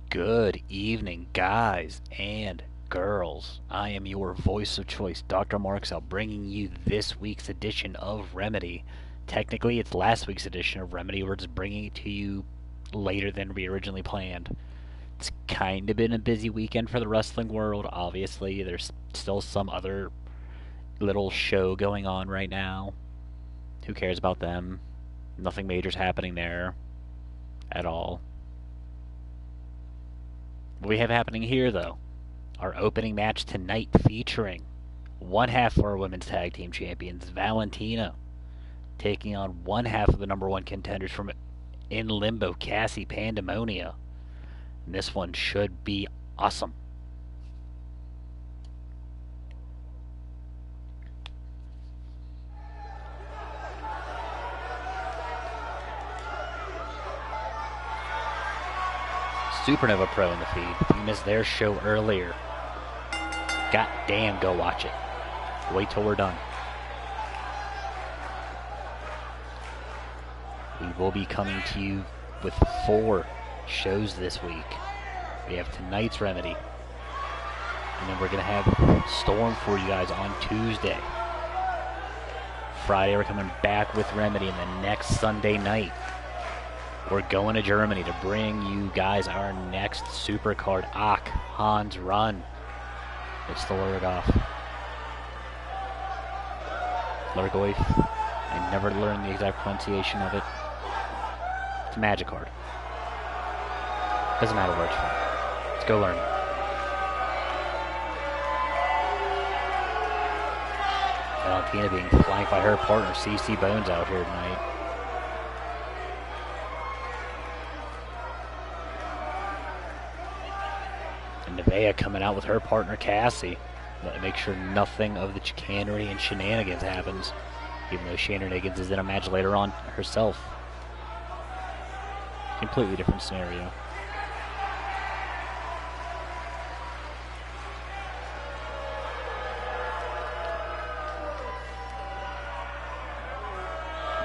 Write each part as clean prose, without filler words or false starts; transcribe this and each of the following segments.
Good evening, guys and girls. I am your voice of choice, DrMarxout, bringing you this week's edition of Remedy. Technically, it's last week's edition of Remedy. We're just bringing it to you later than we originally planned. It's kind of been a busy weekend for the wrestling world, obviously. There's still some other little show going on right now. Who cares about them? Nothing major's happening there at all. What we have happening here, though, our opening match tonight featuring one half of our women's tag team champions, Valentina, taking on one half of the number one contenders from In Limbo, Cassie Pandemonia. And this one should be awesome. Supernova Pro in the feed. If you missed their show earlier, god damn, go watch it. Wait till we're done. We will be coming to you with 4 shows this week. We have tonight's Remedy, and then we're going to have Storm for you guys on Tuesday. Friday we're coming back with Remedy, and then next Sunday night we're going to Germany to bring you guys our next supercard, Hans Run. It's the Lurgoff. Lurgoif. I never learned the exact pronunciation of it. It's a magic card. Doesn't matter where it's from. Let's go learn it. Valentina being flanked by her partner, CC Bones, out here tonight. And Nevaeh coming out with her partner, Cassie, to make sure nothing of the chicanery and shenanigans happens, even though shenanigans is in a match later on herself. Completely different scenario.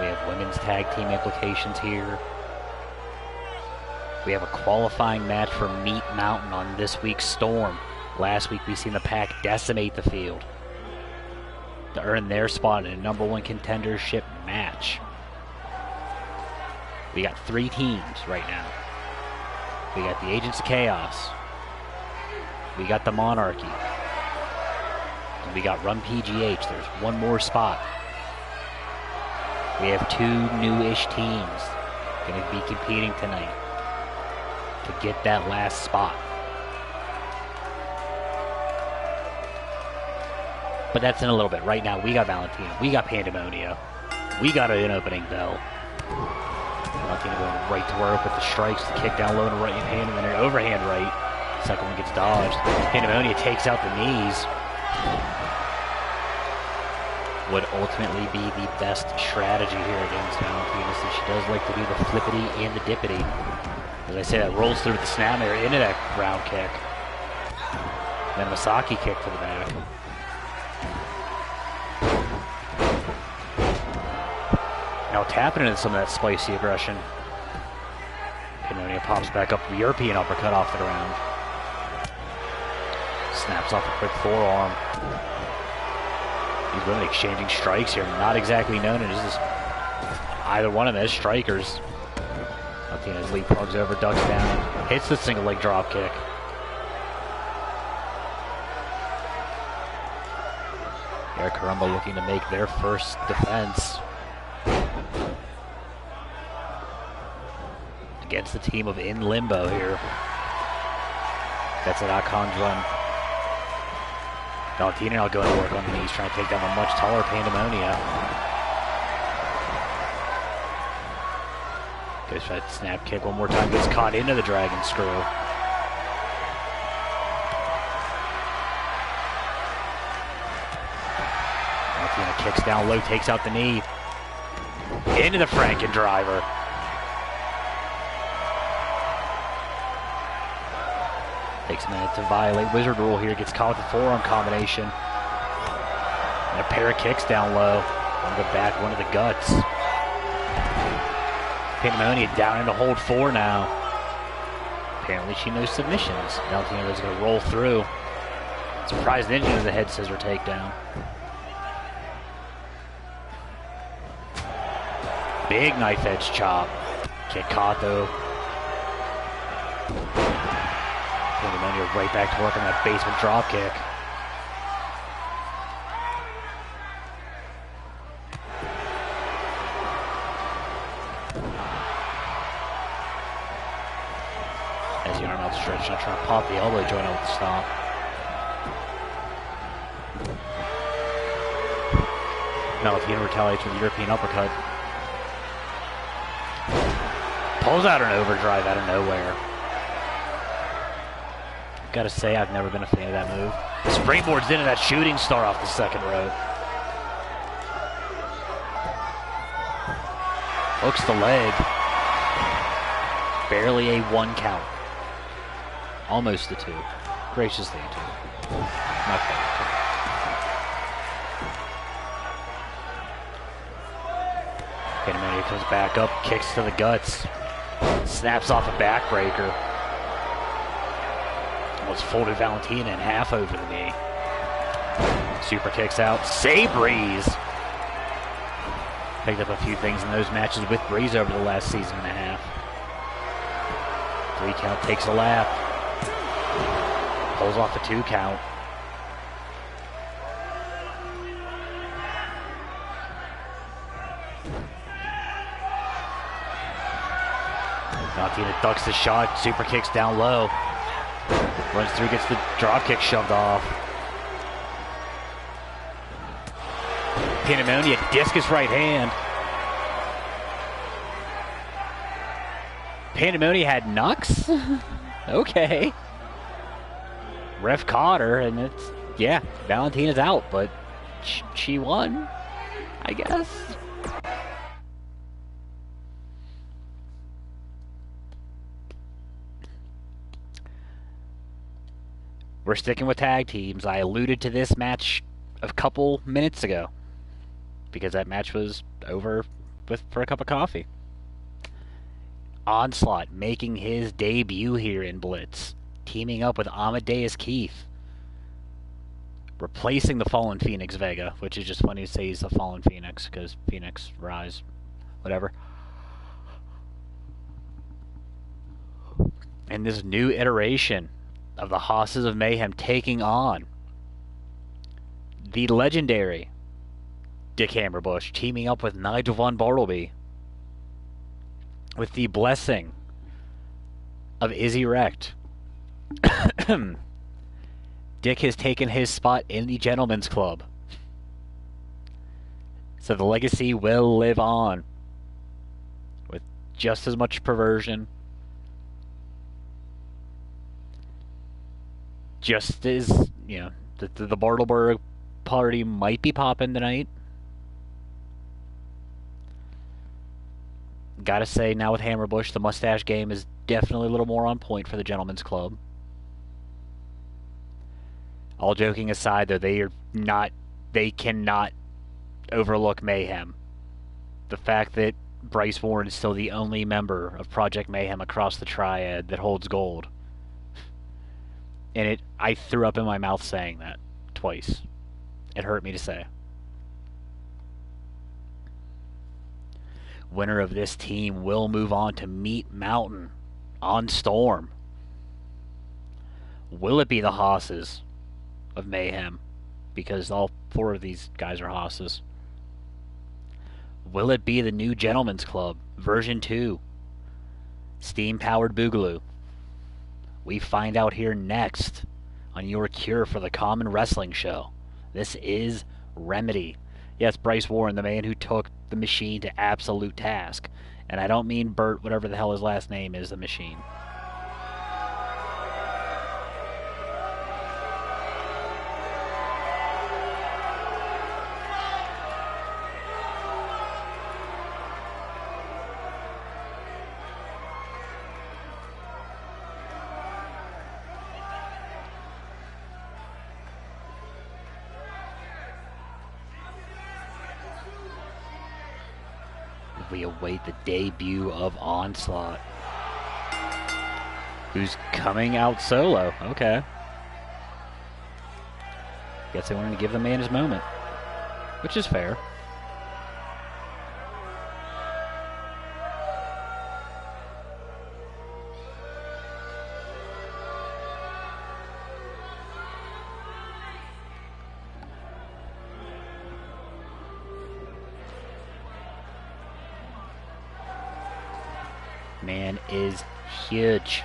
We have women's tag team implications here. We have a qualifying match for Meat Mountain on this week's Storm. Last week we seen the Pack decimate the field to earn their spot in a number one contendership match. We got 3 teams right now. We got the Agents of Chaos. We got the Monarchy. And we got Run PGH. There's one more spot. We have 2 new-ish teams going to be competing tonight to get that last spot. But that's in a little bit. Right now, we got Valentina. We got Pandemonia. We got an opening bell. Valentina going right to work with the strikes, the kick down low in the right hand, and then an overhand right. Second one gets dodged. Pandemonia takes out the knees. Would ultimately be the best strategy here against Valentina, since she does like to do the flippity and the dippity. As I say, that rolls through the snap there into that round kick. Then a Masaki kick to the back. Now tapping into some of that spicy aggression. Pandemonia pops back up, the European uppercut off the ground. Snaps off a quick forearm. These women exchanging strikes here, not exactly known as either one of them as strikers. Valentina's leapfrogs over, ducks down, hits the single leg drop kick. Eric Carumba looking to make their first defense against the team of In Limbo here. That's an Akon's run. Valentina now going to work on the knees, trying to take down a much taller Pandemonia. Goes for that snap kick one more time, gets caught into the dragon screw. Valentina kicks down low, takes out the knee. Into the Franken driver. Takes a minute to violate Wizard Rule here, gets caught with the forearm combination. And a pair of kicks down low. One of the back, one of the guts. Pandemonia down into hold 4 now. Apparently she knows submissions. Valentina is going to roll through. Surprise Ninja to the head scissor takedown. Big knife edge chop. Get caught though. Pandemonium right back to work on that basement drop kick. As the arm out stretched, not trying to pop the elbow joint out with the stop. Valentina retaliates with a European uppercut. Pulls out an overdrive out of nowhere. Gotta say, I've never been a fan of that move. Springboards into that shooting star off the second rope. Hooks the leg. Barely a 1 count. Almost a 2. Graciously a 2. Not quite a 2. Pandemonium comes back up, kicks to the guts. Snaps off a backbreaker. Almost folded Valentina in half over the knee. Super kicks out. Say Breeze! Picked up a few things in those matches with Breeze over the last season and a half. 3 count, takes a lap. Pulls off a 2 count. Valentina ducks the shot, super kicks down low. Runs through, gets the drop kick shoved off. Pandemonium, discus right hand. Pandemonium had Nux? Okay. Ref caught her, and it's, yeah, Valentina's out, but she won, I guess. We're sticking with tag teams. I alluded to this match a couple minutes ago because that match was over for a cup of coffee. Onslaught making his debut here in Blitz, teaming up with Amadeus Keith, replacing the fallen Phoenix Vega, which is just funny to say he's a fallen Phoenix because Phoenix Rise, whatever. And this new iteration of the Hosses of Mayhem taking on the legendary Dick Hammerbush, teaming up with Nigel Von Bartleby with the blessing of Izzy Wrecked. Dick has taken his spot in the Gentleman's Club, so the legacy will live on with just as much perversion, just as, you know, the Bartleberg party might be popping tonight. Gotta say, now with Hammerbush, the mustache game is definitely a little more on point for the Gentleman's Club. All joking aside, though, they cannot overlook Mayhem. The fact that Bryce Warren is still the only member of Project Mayhem across the triad that holds gold. And I threw up in my mouth saying that twice. It hurt me to say. Winner of this team will move on to meet Mountain on Storm. Will it be the Hosses of Mayhem? Because all 4 of these guys are Hosses. Will it be the new Gentleman's Club, version 2? Steam-powered Boogaloo. We find out here next on your cure for the common wrestling show. This is Remedy. Yes, Bryce Warren, the man who took the Machine to absolute task. And I don't mean Bert, whatever the hell his last name is, the Machine. We await the debut of Onslaught. Who's coming out solo. Okay. Guess they wanted to give the man his moment, which is fair. Man is huge.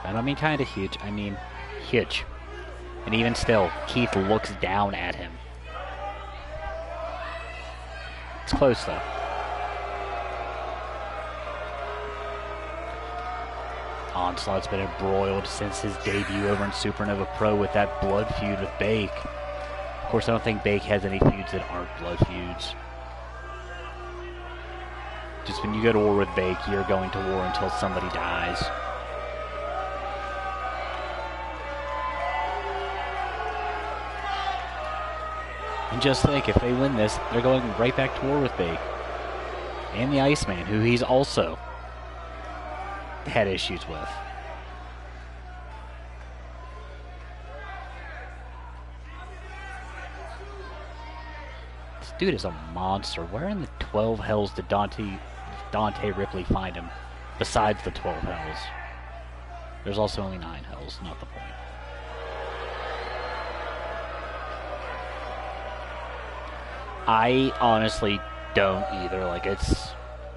I don't mean kind of huge, I mean huge. And even still, Keith looks down at him. It's close though. Onslaught's been embroiled since his debut over in Supernova Pro with that blood feud with Bake. Of course, I don't think Bake has any feuds that aren't blood feuds. Just when you go to war with Bake, you're going to war until somebody dies. And just think, if they win this, they're going right back to war with Bake. And the Iceman, who he's also had issues with. This dude is a monster. Where in the 12 hells did Dante Ripley find him, besides the 12 hells? There's also only 9 hells, not the point. I honestly don't either. Like, it's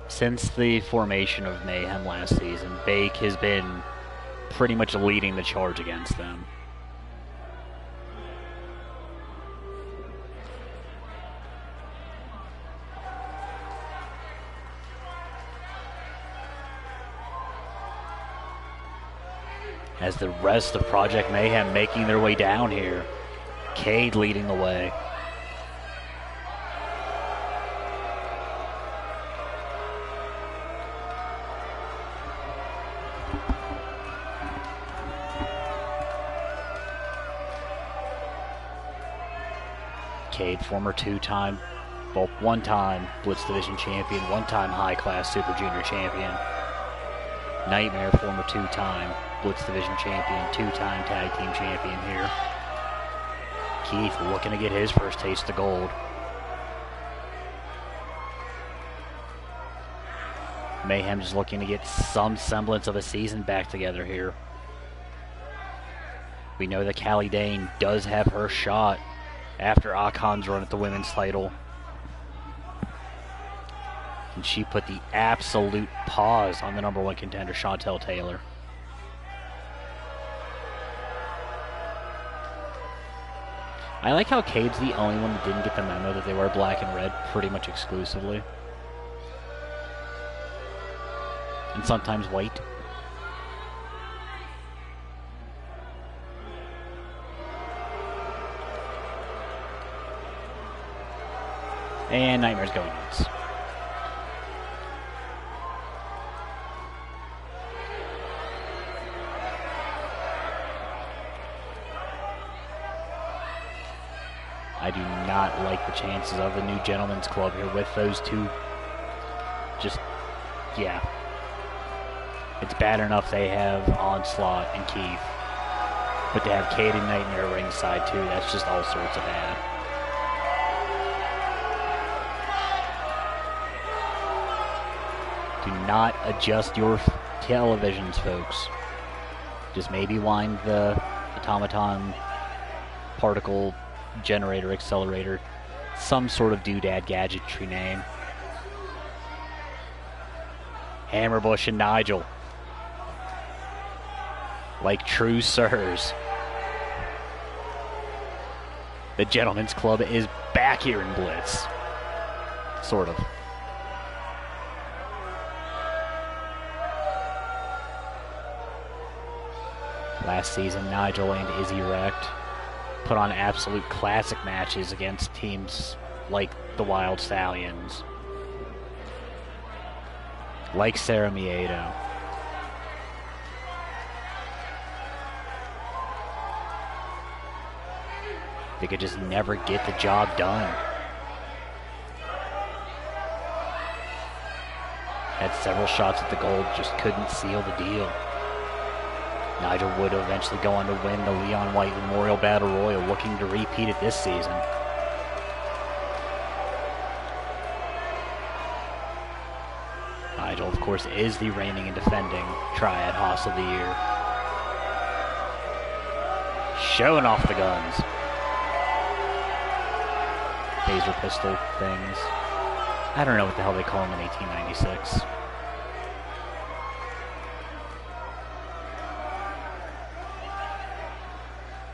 since the formation of Mayhem last season, Bake has been pretty much leading the charge against them. As the rest of Project Mayhem making their way down here, Cade leading the way. Cade, former one-time Blitz Division champion, one-time high-class Super Junior champion. Nightmare, former 2-time Blitz Division champion, 2-time tag team champion here. Keith looking to get his first taste of gold. Mayhem's looking to get some semblance of a season back together here. We know that Callie Dane does have her shot after Akon's run at the women's title. And she put the absolute pause on the #1 contender, Chantel Taylor. I like how Cade's the only one that didn't get the memo that they wear black and red pretty much exclusively. And sometimes white. And Nightmare's going nuts. I do not like the chances of the new Gentlemen's Club here with those two. Just, yeah. It's bad enough they have Onslaught and Keith. But to have Cade and Nightmare ringside too, that's just all sorts of bad. Do not adjust your televisions, folks. Just maybe wind the automaton particle generator accelerator, some sort of doodad gadgetry name. Hammerbush and Nigel, like true sirs. The Gentlemen's Club is back here in Blitz. Sort of. Last season, Nigel and Izzy Wrecked put on absolute classic matches against teams like the Wild Stallions, like Sarah Miedo. They could just never get the job done. Had several shots at the gold, just couldn't seal the deal. Nigel would eventually go on to win the Leon White Memorial Battle Royal, looking to repeat it this season. Nigel, of course, is the reigning and defending Triad Hoss of the Year. Showing off the guns. Phaser pistol things. I don't know what the hell they call them in 1896.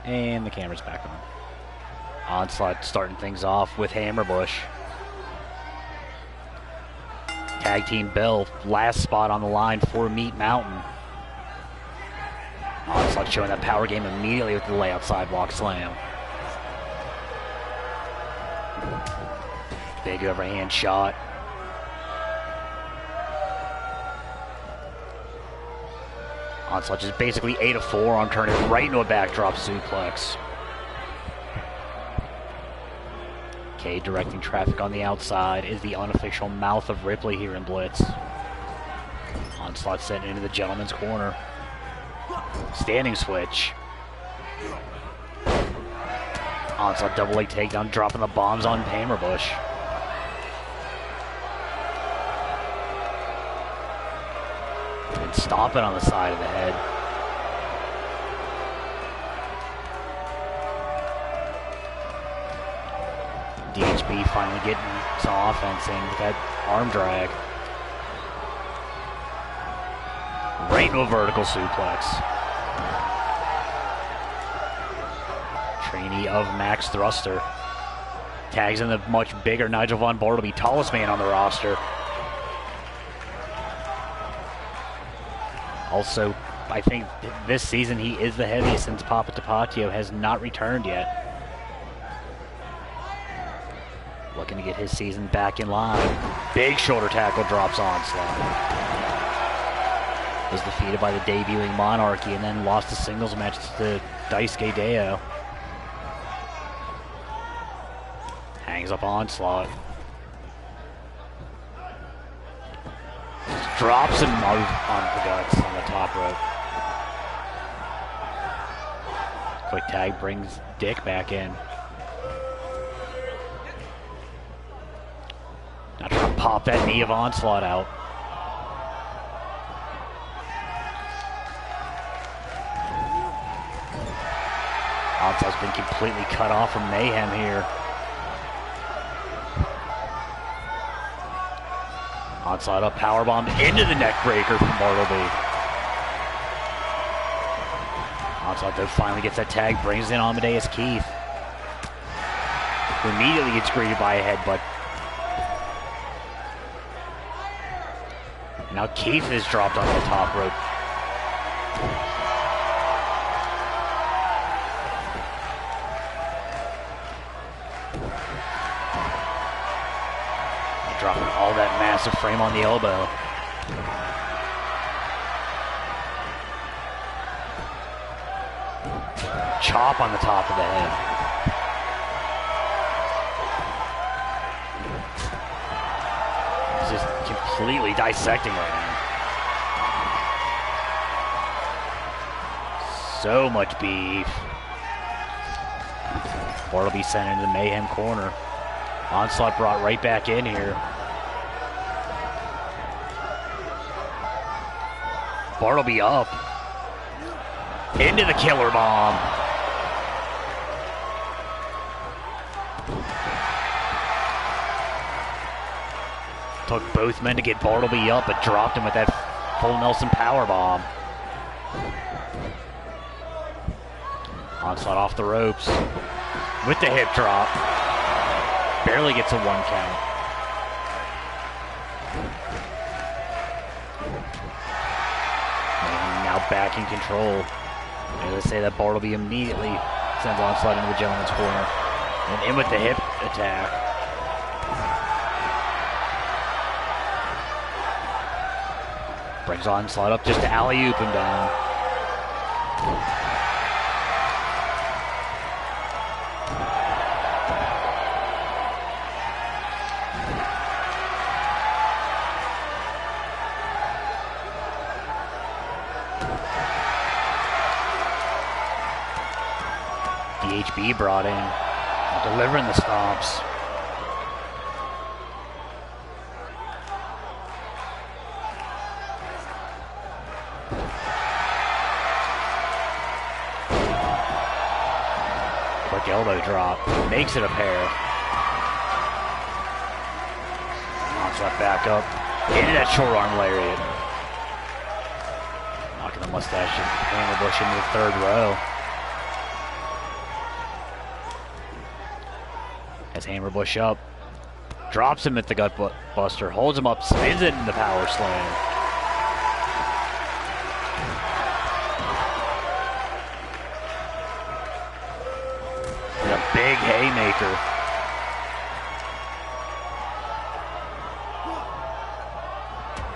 And the camera's back on. Onslaught starting things off with Hammerbush. Tag Team Bill, last spot on the line for Meat Mountain. Onslaught showing that power game immediately with the layout sidewalk slam. Big overhand shot. Onslaught just basically 8 of 4 on turning it right into a backdrop suplex. Cade directing traffic on the outside is the unofficial mouth of Ripley here in Blitz. Onslaught sent into the gentleman's corner. Standing switch. Onslaught double leg takedown, dropping the bombs on Hammerbush. And stomping on the side of the head. DHB finally getting some offense in with that arm drag. Right into a vertical suplex. Trainee of Max Thruster. Tags in the much bigger Nigel Von Bartleby, tallest man on the roster. Also, I think this season he is the heaviest since Papa Tapatio has not returned yet. Looking to get his season back in line. Big shoulder tackle drops Onslaught. Was defeated by the debuting Monarchy and then lost a singles match to Daisuke Deo. Hangs up Onslaught. Just drops him on the guts on the top rope. Quick tag brings Dick back in. Now trying to pop that knee of Onslaught out. Onslaught's been completely cut off from Mayhem here. Onslaught up, powerbomb into the neck breaker from Bartleby. Onslaught though finally gets that tag, brings in Amadeus Keith, who immediately gets greeted by a headbutt. Now Keith is dropped on the top rope. Dropping all that massive frame on the elbow. Chop on the top of the head. He's just completely dissecting right now. So much beef. Bartleby sent into the Mayhem corner. Onslaught brought right back in here. Bartleby up. Into the killer bomb. Took both men to get Bartleby up, but dropped him with that full Nelson power bomb. Onslaught off the ropes with the hip drop. Barely gets a 1 count. And now back in control. As I say that, Bartleby immediately sends Onslaught into the gentleman's corner. And in with the hip attack. Brings Onslaught up just to alley-oop him down. DHB brought in, delivering the stomps. Quick elbow drop, makes it a pair. Onslaught back up, into that short arm lariat. Knocking the mustache and hammer bush into the third row. Has hammer bush up, drops him at the gut buster, holds him up, spins it in the power slam. And a big haymaker.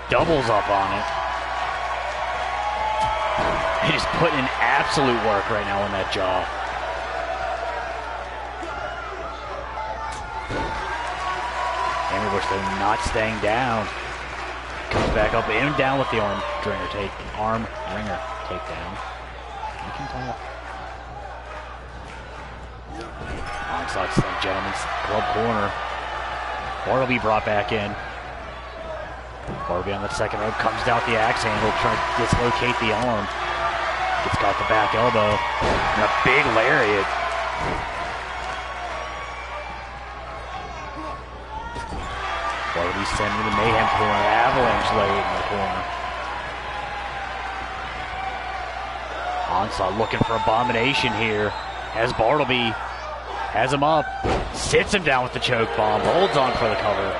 Doubles up on it. He's putting in absolute work right now on that jaw. Hammerbush though not staying down. Comes back up and down with the arm ringer takedown. You can tell. Onslaught to the gentleman's club corner. Bartleby brought back in. Bartleby on the second rope, comes down with the axe handle, trying to dislocate the arm. Gets caught the back elbow. And a big lariat. Bartleby sending the Mayhem corner, avalanche lariat in the corner. Onslaught looking for Abomination here. As Bartleby has him up, sits him down with the choke bomb, holds on for the cover.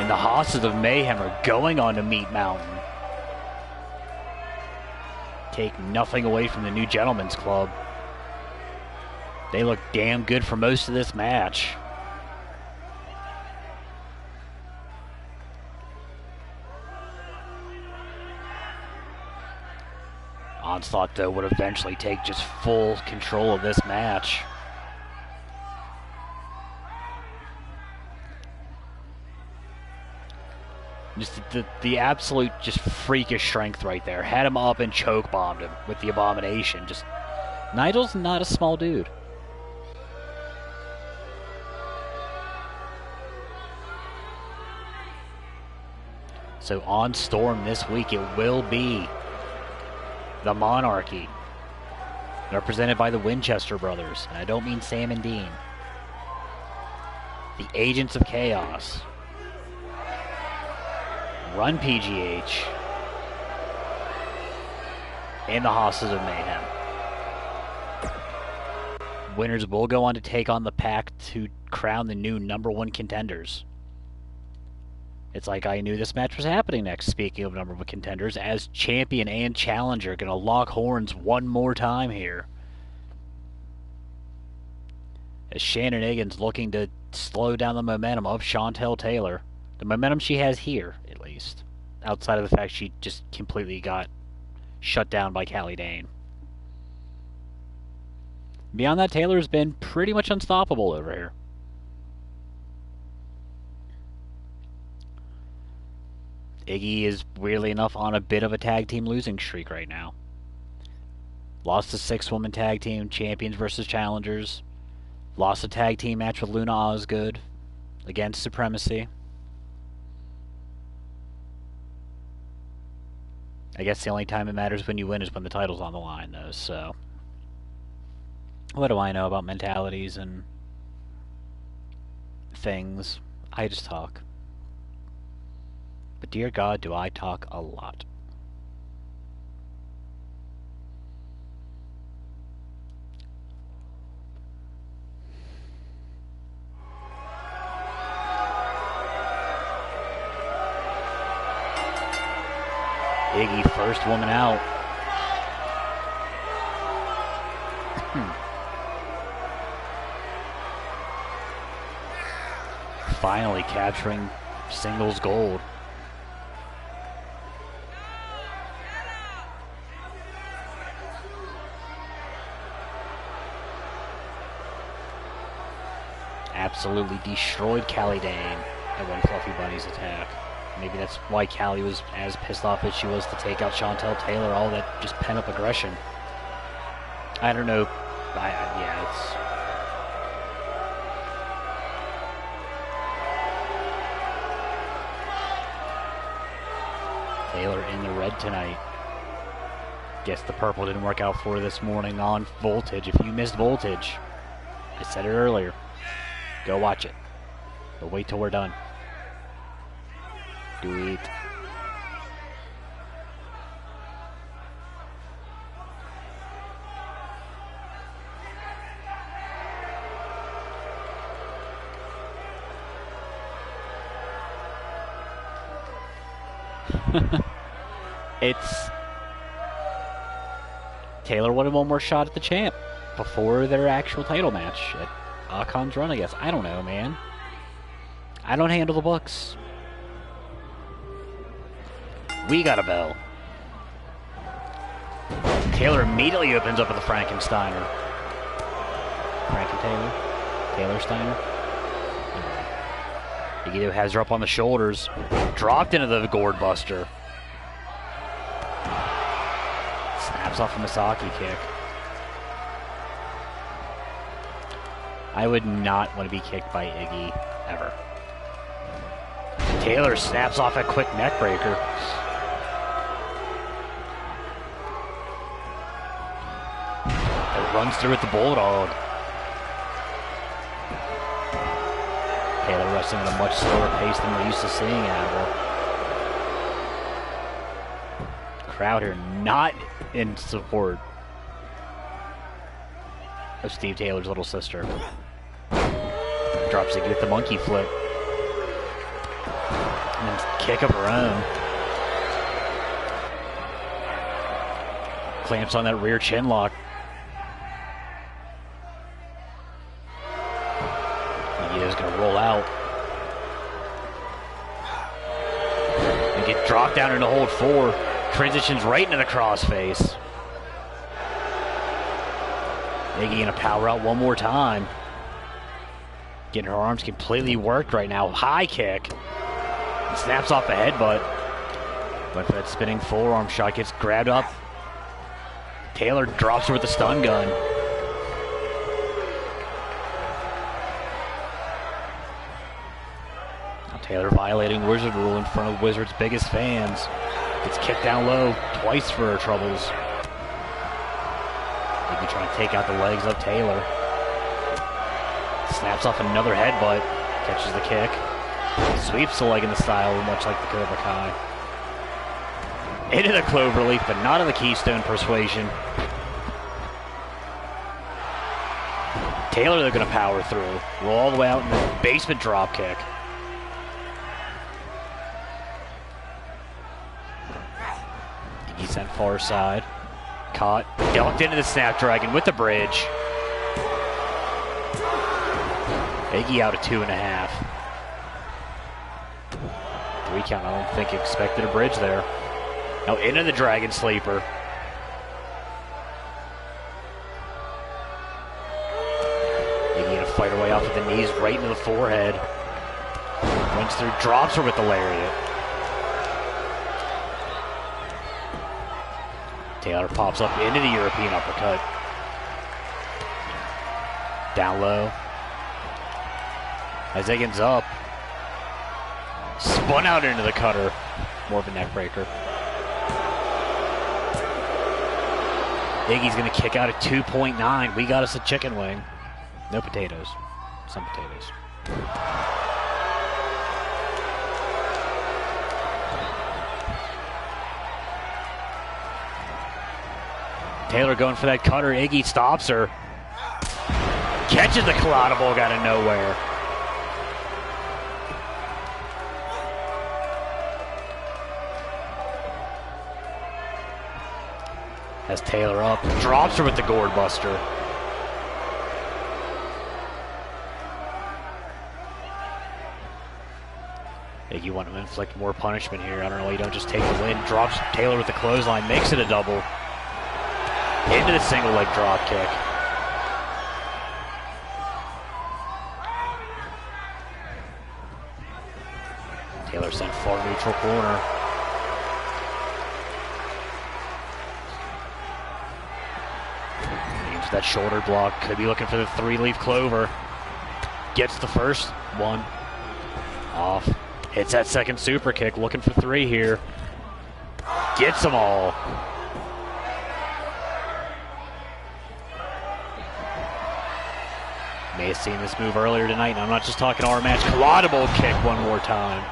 And the Hosses of Mayhem are going on to Meat Mountain. Take nothing away from the New Gentlemen's Club. They look damn good for most of this match. Onslaught, though, would eventually take just full control of this match. Just the absolute just freakish strength right there. Had him up and choke bombed him with the Abomination. Just Nigel's not a small dude. So on Storm this week it will be the Monarchy, represented by the Winchester brothers. And I don't mean Sam and Dean. The Agents of Chaos. Run PGH. And the Hosses of Mayhem. Winners will go on to take on the Pack to crown the new #1 contenders. It's like I knew this match was happening next, speaking of #1 contenders, as champion and challenger going to lock horns one more time here. As Shannon Higgins looking to slow down the momentum of Chantel Taylor. The momentum she has here, at least. Outside of the fact she just completely got shut down by Callie Dane. Beyond that, Taylor's been pretty much unstoppable over here. Iggy is, weirdly enough, on a bit of a tag team losing streak right now. Lost a 6-woman tag team, champions versus challengers. Lost a tag team match with Luna Osgood against Supremacy. I guess the only time it matters when you win is when the title's on the line, though, so... What do I know about mentalities and things? I just talk. But dear God, do I talk a lot. Iggy, first woman out. Finally capturing singles gold. Absolutely destroyed Callie Dane at one Fluffy Bunny's attack. Maybe that's why Callie was as pissed off as she was to take out Chantel Taylor, all that just pent-up aggression. I don't know. Yeah, it's... Taylor in the red tonight. Guess the purple didn't work out for this morning on Voltage. If you missed Voltage, I said it earlier, go watch it. But wait till we're done. Do it. It's... Taylor wanted one more shot at the champ before their actual title match at Akon's run, I guess. I don't know, man. I don't handle the books. We got a bell. Taylor immediately opens up with a Frankensteiner. Frankie Taylor? Taylor Steiner? Yugito has her up on the shoulders. Dropped into the gourd buster. Snaps off a Misaki kick. I would not want to be kicked by Iggy, ever. Taylor snaps off a quick neck breaker. It runs through with the Bulldog. Taylor wrestling at a much slower pace than we're used to seeing out of her. Crowd here not in support of Steve Taylor's little sister. Drops Iggy with the monkey flip. And then kick of her own. Clamps on that rear chin lock. Yugito's gonna roll out. And get dropped down into hold 4. Transitions right into the crossface. Iggy gonna power out one more time. Getting her arms completely worked right now. High kick. Snaps off a headbutt. Went for that spinning forearm shot. Gets grabbed up. Taylor drops her with the stun gun. Now Taylor violating Wizard rule in front of Wizard's biggest fans. Gets kicked down low twice for her troubles. Maybe trying to take out the legs of Taylor. Snaps off another headbutt. Catches the kick. Sweeps the leg in the style, much like the Cobra Kai. Into the cloverleaf, but not in the Keystone Persuasion. Taylor, they're going to power through. Roll all the way out in the basement drop kick. Iggy sent far side. Caught. Dunked into the Snapdragon with the bridge. Iggy out at 2.5. 3 count. I don't think expected a bridge there. Now into the Dragon Sleeper. Iggy gonna fight her way out with the knees right into the forehead. Runs through, drops her with the lariat. Taylor pops up into the European uppercut. Down low. As Egan's up. Spun out into the cutter. More of a neck breaker. Iggy's going to kick out at 2.9. We got us a chicken wing. No potatoes. Some potatoes. Taylor going for that cutter. Iggy stops her. Catches the collidable out of nowhere. Has Taylor up, drops her with the gourd buster. Iggy want to inflict more punishment here. I don't know why you don't just take the win. Drops Taylor with the clothesline, makes it a double. Into the single leg drop kick. Taylor sent far neutral corner. for that shoulder block. Could be looking for the 3-leaf clover. Gets the first one off. Hits that second super kick. Looking for 3 here. Gets them all. May have seen this move earlier tonight, and I'm not just talking our match. Collidable kick one more time.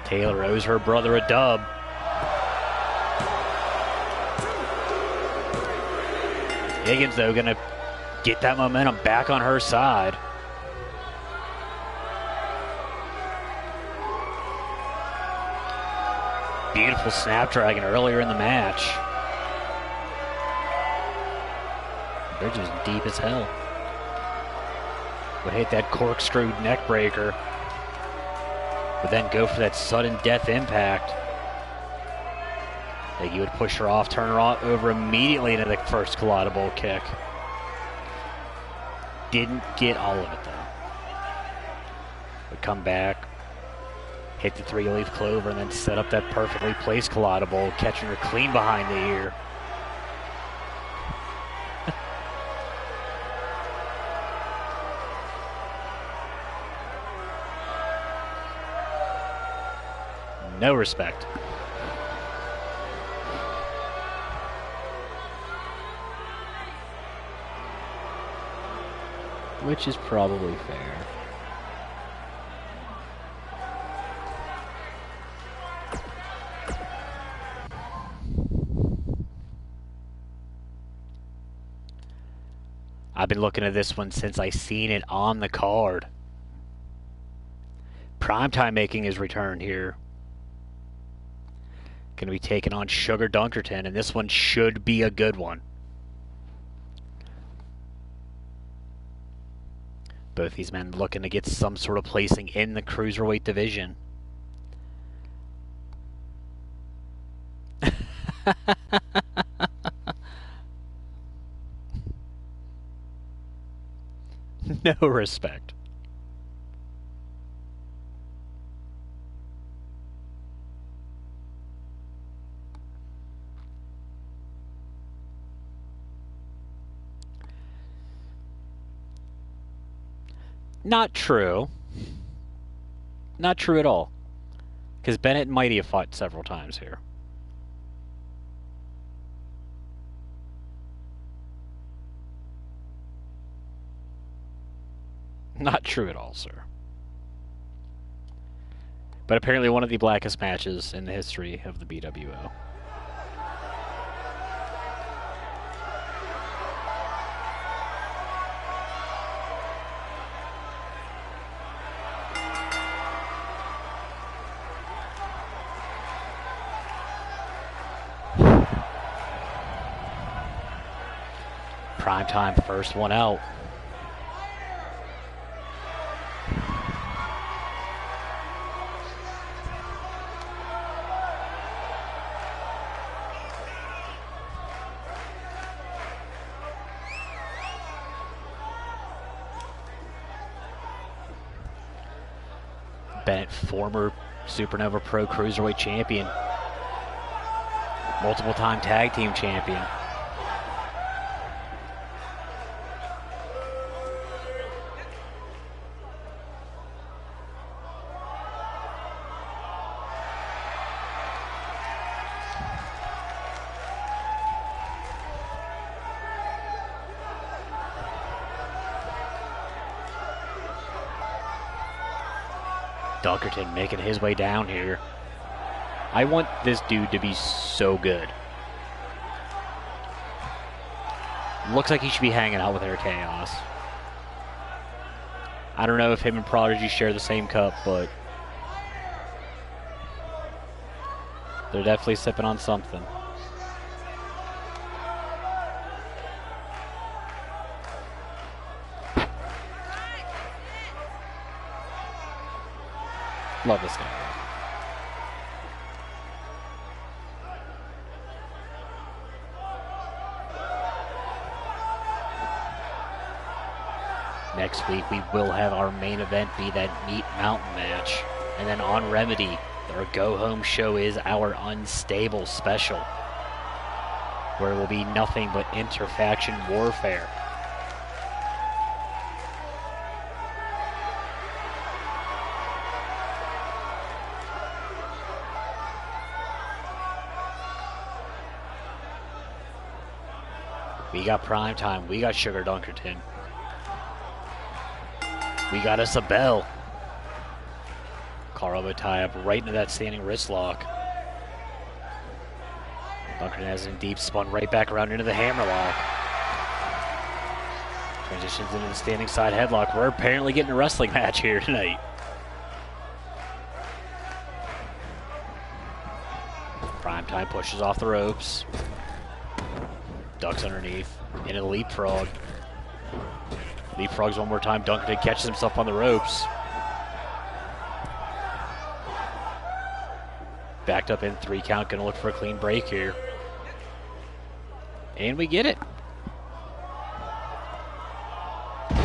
Taylor owes her brother a dub. Higgins, though, going to get that momentum back on her side. Beautiful Snapdragon earlier in the match. Bridge was deep as hell. Would hit that corkscrew neck breaker. Would then go for that sudden death impact. That he would push her off, turn her over immediately into the first collidable kick. Didn't get all of it though. Would come back, hit the 3-leaf clover, and then set up that perfectly placed collidable, catching her clean behind the ear. No respect. Which is probably fair. I've been looking at this one since I seen it on the card. Primetime making his return here. Going to be taking on Sugar Dunkerton, and this one should be a good one. Both these men looking to get some sort of placing in the cruiserweight division. No respect. Not true. Not true at all. Because Bennett and Mighty have fought several times here. Not true at all, sir. But apparently one of the blackest matches in the history of the BWO. Primetime, first one out. Bennett, former Supernova Pro Cruiserweight champion, multiple-time tag team champion. Dunkerton making his way down here. I want this dude to be so good. Looks like he should be hanging out with Air Chaos. I don't know if him and Prodigy share the same cup, but they're definitely sipping on something. Love this guy. Next week we will have our main event be that Meat Mountain match. And then on Remedy, Our go-home show is our Unstable special, where it will be nothing but inter-faction warfare. We got Primetime, we got Sugar Dunkerton. We got us a bell. Car elbow tie up right into that standing wrist lock. Dunkerton has him deep, spun right back around into the hammer lock. Transitions into the standing side headlock. We're apparently getting a wrestling match here tonight. Primetime pushes off the ropes. Ducks underneath. Into the leapfrog. Leapfrogs one more time. Dunkerton catches himself on the ropes. Backed up in 3 count. Gonna look for a clean break here. And we get it.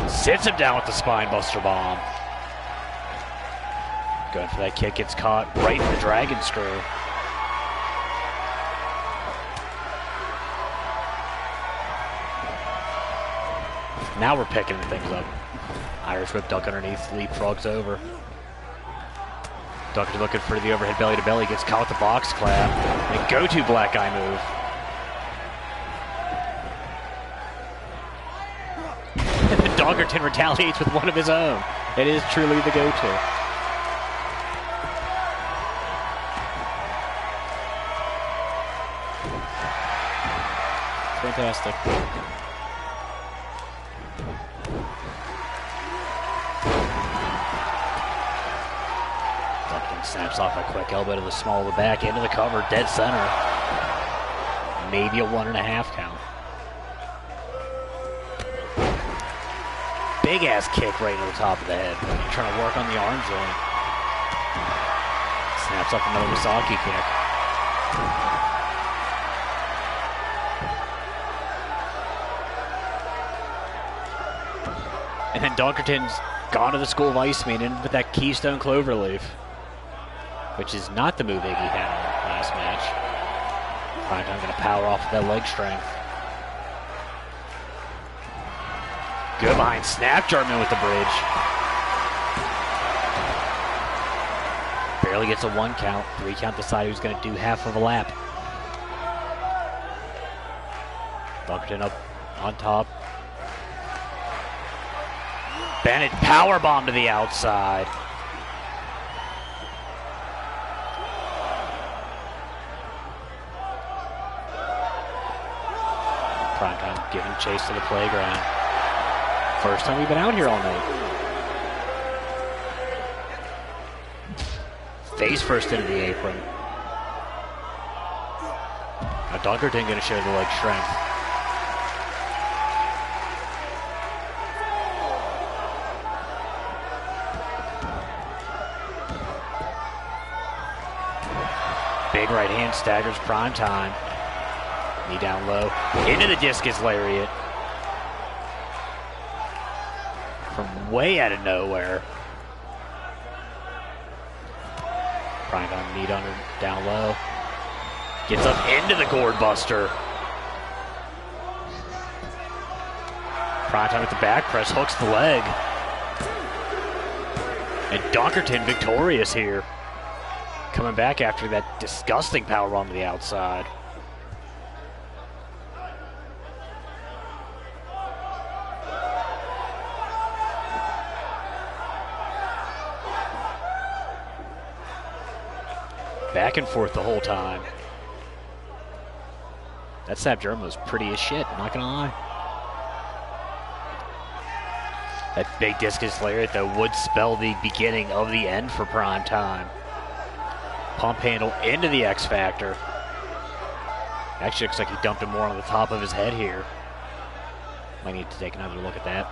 Sits him down with the spine buster bomb. Going for that kick. Gets caught right in the dragon screw. Now we're picking things up. Irish whip, duck underneath, leapfrogs over. Dunkerton looking for the overhead belly to belly, gets caught with the box clap. And go-to black eye move. And Dunkerton retaliates with one of his own. It is truly the go-to. Fantastic. Snaps off a quick elbow to the small of the back, into the cover, dead center. Maybe a 1.5 count. Big ass kick right into the top of the head. Trying to work on the arm joint. Snaps up another Misaki kick. And then Dunkerton's gone to the School of Iceman in with that Keystone Cloverleaf, which is not the move Iggy had in the last match. Primetime going to power off that leg strength. Good behind snap German with the bridge. Barely gets a 1 count. 3 count decide who's going to do half of a lap. Dunkerton up on top. Bennett powerbomb to the outside. Primetime giving chase to the playground. First time we've been out here all night. Face first into the apron. Now Dunkerton going to show the leg strength. Big right hand staggers Primetime. Knee down low. Into the discus lariat. From way out of nowhere. Primetime knee down low. Gets up into the gourd buster. Primetime with the back press. Hooks the leg. And Dunkerton victorious here. Coming back after that disgusting powerbomb to the outside. Back and forth the whole time. That Snap German was pretty as shit, I'm not gonna lie. That big discus lariat though would spell the beginning of the end for Primetime. Pump handle into the X Factor. Actually looks like he dumped him more on the top of his head here. Might need to take another look at that.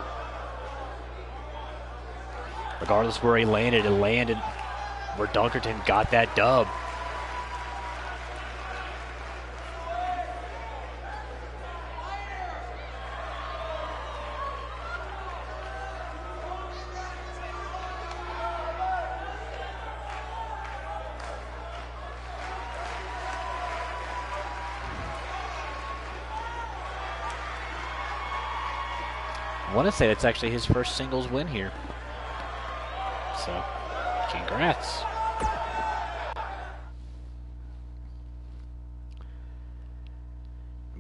Regardless where he landed, it landed where Dunkerton got that dub. I want to say that's actually his first singles win here. So, congrats.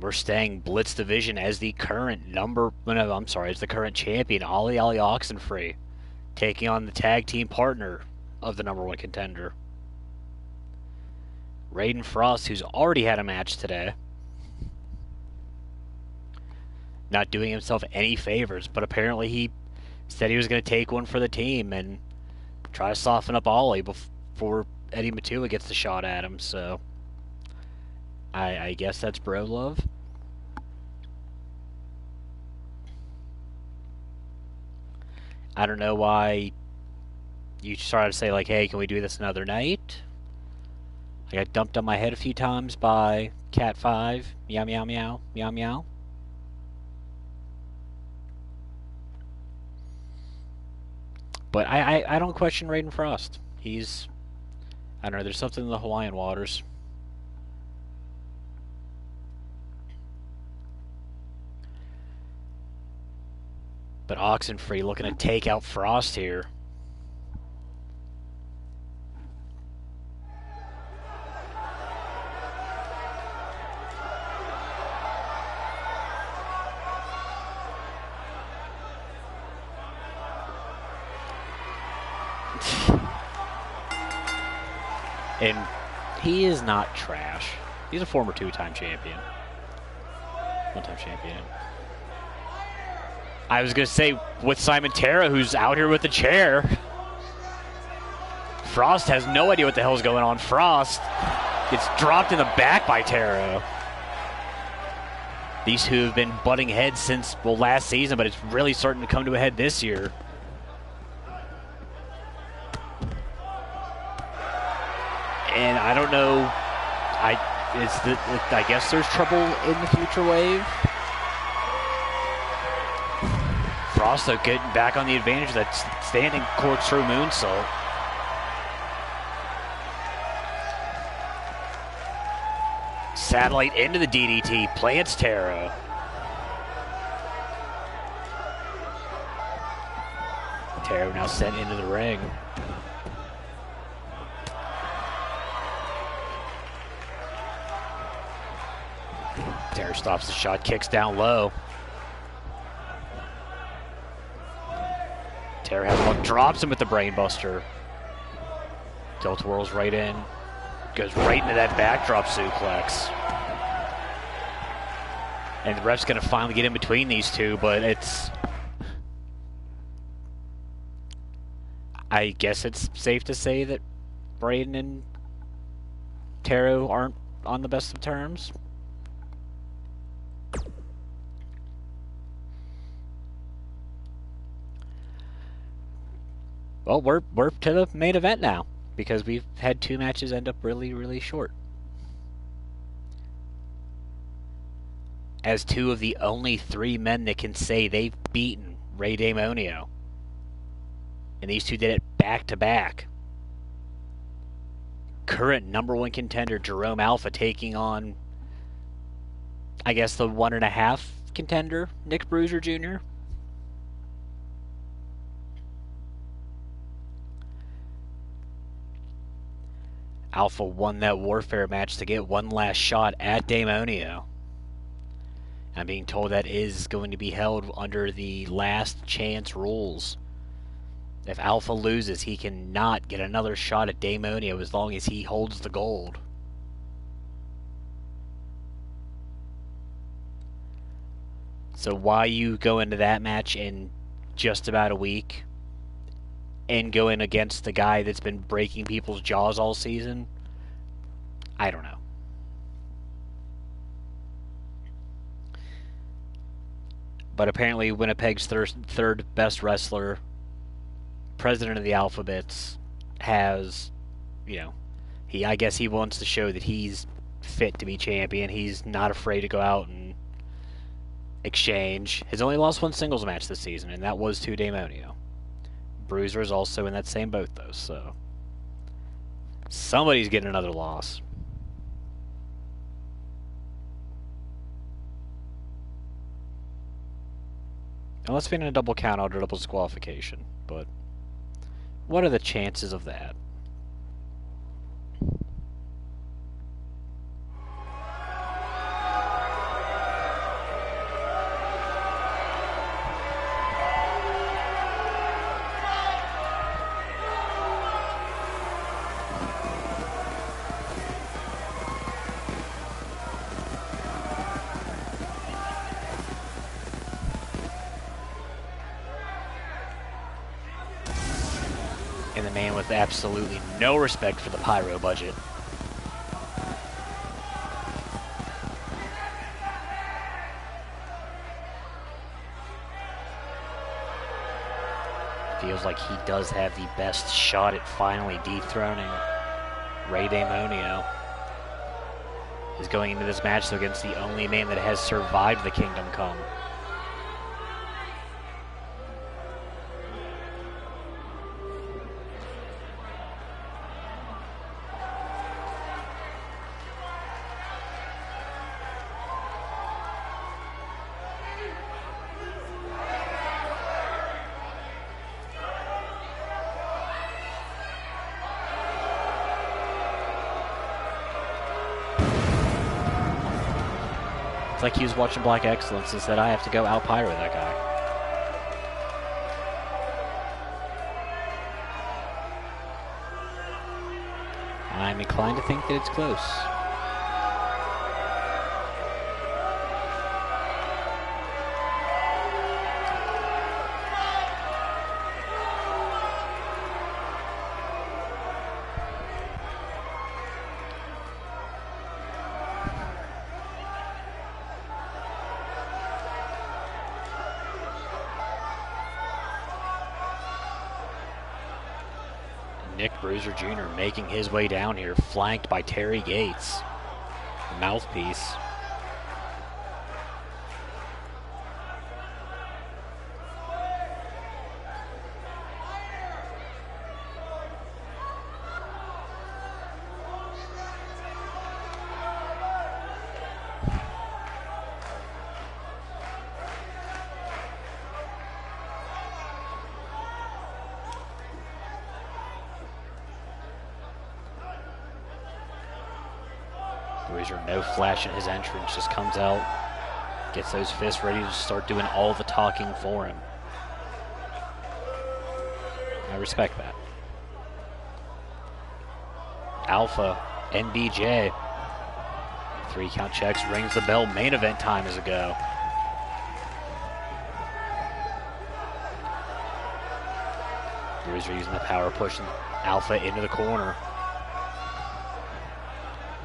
We're staying Blitz Division as the current as the current champion, Ollie Oxenfree, taking on the tag team partner of the #1 contender, Raiden Frost, who's already had a match today. Not doing himself any favors, but apparently he said he was going to take one for the team and try to soften up Ollie before Eddie Matua gets the shot at him, so I guess that's bro love. I don't know why you started to say, like, hey, can we do this another night? I got dumped on my head a few times by Cat 5. Meow, meow, meow, meow, meow. But I don't question Raiden Frost. He's, I don't know, there's something in the Hawaiian waters. But Oxenfree looking to take out Frost here. And he is not trash. He's a former 2-time champion. 1-time champion. I was going to say, with Simon Terra, who's out here with the chair, Frost has no idea what the hell's going on. Frost gets dropped in the back by Terra. These two have been butting heads since, well, last season, but it's really starting to come to a head this year. And I don't know, I guess there's trouble in the future wave. Frost, though, getting back on the advantage of that standing corkscrew moonsault. Satellite into the DDT, plants Terra. Terra now sent into the ring. Terra stops the shot, kicks down low. Terra has one, drops him with the brainbuster. Tilt whirls right in. Goes right into that backdrop suplex. And the ref's going to finally get in between these two, but it's... I guess it's safe to say that Braden and Terra aren't on the best of terms. Well, we're to the main event now, because we've had 2 matches end up really, really short. As 2 of the only 3 men that can say they've beaten Rey Demonio. And these 2 did it back-to-back. Current #1 contender Jerome Alpha taking on, I guess, the 1.5 contender, Nick Bruiser Jr. Alpha won that Warfare match to get one last shot at Demonio. I'm being told that is going to be held under the last chance rules. If Alpha loses, he cannot get another shot at Demonio as long as he holds the gold. So why you go into that match in just about a week and go in against the guy that's been breaking people's jaws all season? I don't know. But apparently Winnipeg's third best wrestler, president of the Alphabets, has, I guess he wants to show that he's fit to be champion. He's not afraid to go out and exchange. He's only lost 1 singles match this season, and that was to Demonio. Bruiser is also in that same boat, though, so somebody's getting another loss. Unless we get a double count out or double disqualification, but what are the chances of that? And the man with absolutely no respect for the pyro budget. Feels like he does have the best shot at finally dethroning Ray Damonio. He's going into this match against the only man that has survived the Kingdom Come. It's like he was watching Black Excellence and said, I have to go out-pyro that guy. I'm inclined to think that it's close. Nick Bruiser Jr. making his way down here, flanked by Terry Gates, the mouthpiece. Bruiser, no flash in his entrance, just comes out, gets those fists ready to start doing all the talking for him. I respect that. Alpha, NBJ. 3 count checks, rings the bell, main event time is a go. Bruiser using the power, pushing Alpha into the corner.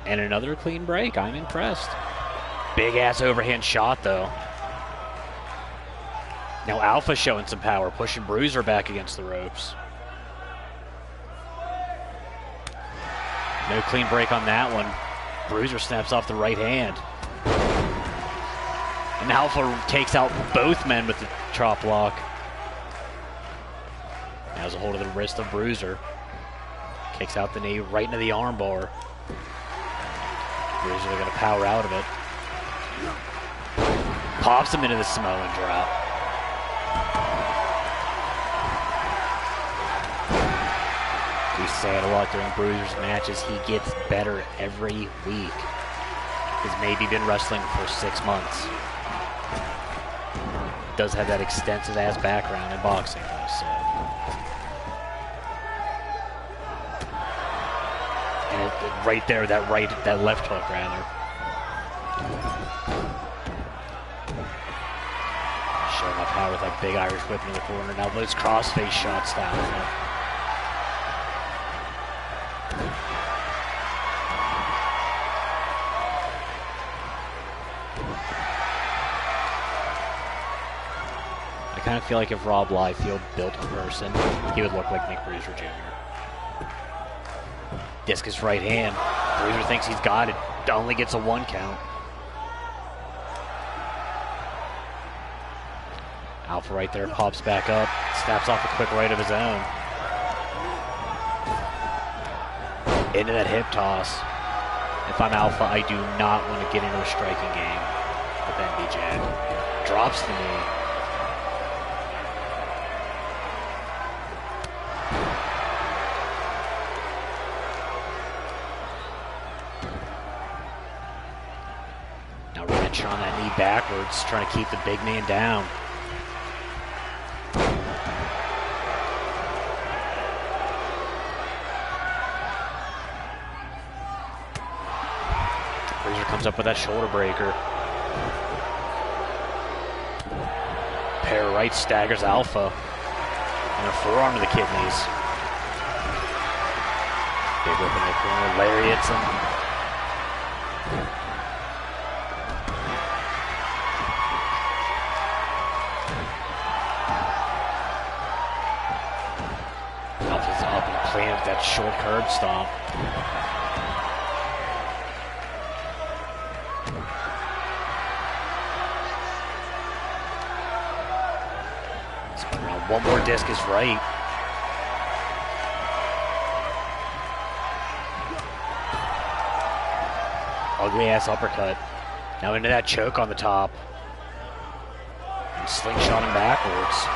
And another clean break. I'm impressed. Big ass overhand shot though. Now Alpha showing some power, pushing Bruiser back against the ropes. No clean break on that one. Bruiser snaps off the right hand. And Alpha takes out both men with the chop block. Now has a hold of the wrist of Bruiser. Kicks out the knee right into the armbar. Bruiser going to power out of it. Pops him into the Samoan drop. We say it a lot during Bruiser's matches. He gets better every week. He's maybe been wrestling for 6 months. Does have that extensive ass background in boxing though, so. And right there, that left hook rather. Showing up power with that big Irish whip in the corner. Now those crossface shots down. I kind of feel like if Rob Liefeld built a person, he would look like Nick Bruiser Jr. Discus right hand. Bruiser thinks he's got it. Only gets a 1 count. Alpha right there pops back up. Snaps off a quick right of his own. Into that hip toss. If I'm Alpha, I do not want to get into a striking game with NBJ. Drops the knee. Punching on that knee backwards, trying to keep the big man down. Bruiser comes up with that shoulder breaker. Pair right staggers Alpha. And a forearm to the kidneys. Big whip in the corner, lariats him. Alpha's up and clean with that short curb stomp. Spin around, one more discus right. Ugly ass uppercut. Now into that choke on the top. And slingshot him backwards.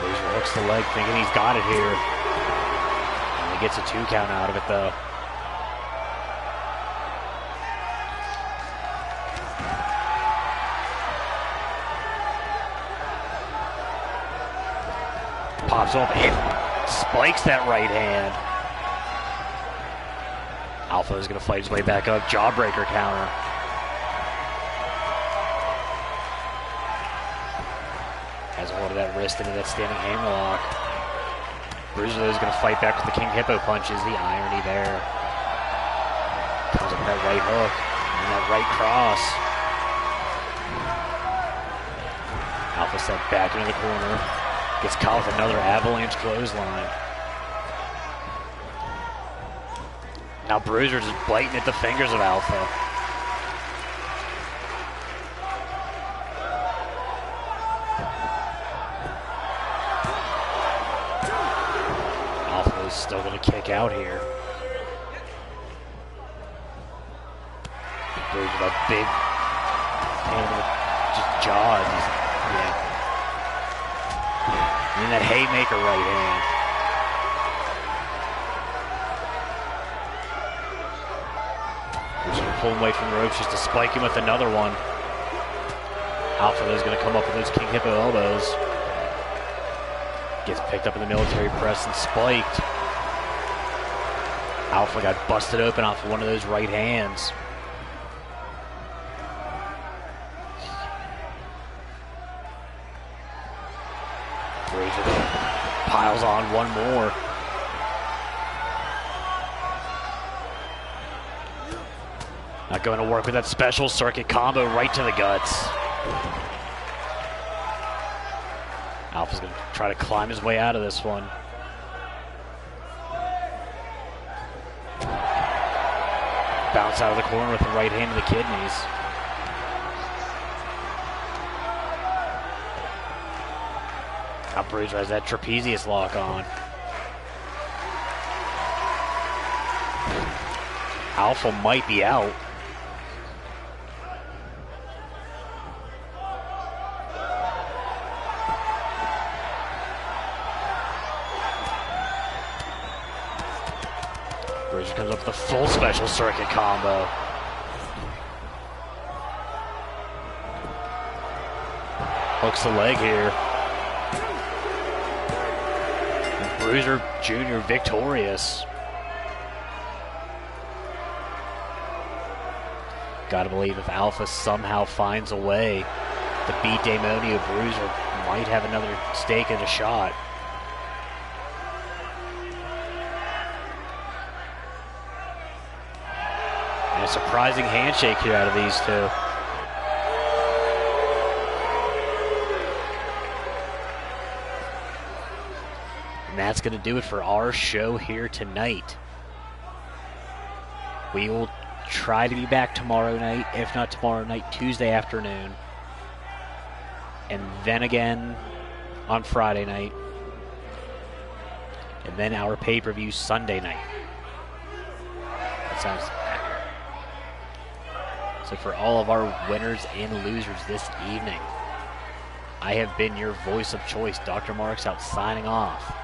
Bruiser hooks the leg, thinking he's got it here. And he gets a 2 count out of it though. Pops up and spikes that right hand. Alpha is going to fight his way back up. Jawbreaker counter. Has a hold of that wrist into that standing hammerlock. Bruiser is going to fight back with the King Hippo punches. The irony there. Comes up with that right hook and that right cross. Alpha set back into the corner. Gets caught with another avalanche clothesline. Now Bruiser just biting at the fingers of Alpha. Alpha is still going to kick out here. Bruiser with a big hand in the jaws. Yeah. And then that haymaker right hand. He's going to pull him away from the ropes just to spike him with another one. Alpha is going to come up with those King Hippo elbows. Gets picked up in the military press and spiked. Alpha got busted open off of one of those right hands. Piles on one more. Not going to work with that special circuit combo right to the guts. Alpha's going to try to climb his way out of this one. Bounce out of the corner with the right hand to the kidneys. Now Bruiser has that trapezius lock on. Alpha might be out. Bruiser comes up with a full special circuit combo. Hooks the leg here. Bruiser Jr. victorious. Gotta believe if Alpha somehow finds a way to beat Daemonio, Bruiser might have another stake in a shot. And a surprising handshake here out of these two. And that's going to do it for our show here tonight. We will try to be back tomorrow night, if not tomorrow night, Tuesday afternoon. And then again on Friday night. And then our pay-per-view Sunday night. That sounds accurate. So for all of our winners and losers this evening, I have been your voice of choice, DrMarxout, signing off.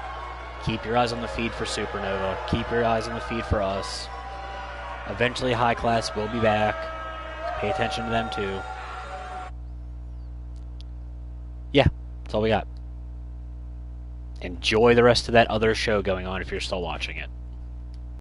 Keep your eyes on the feed for Supernova. Keep your eyes on the feed for us. Eventually, High Class will be back. Pay attention to them, too. Yeah, that's all we got. Enjoy the rest of that other show going on if you're still watching it.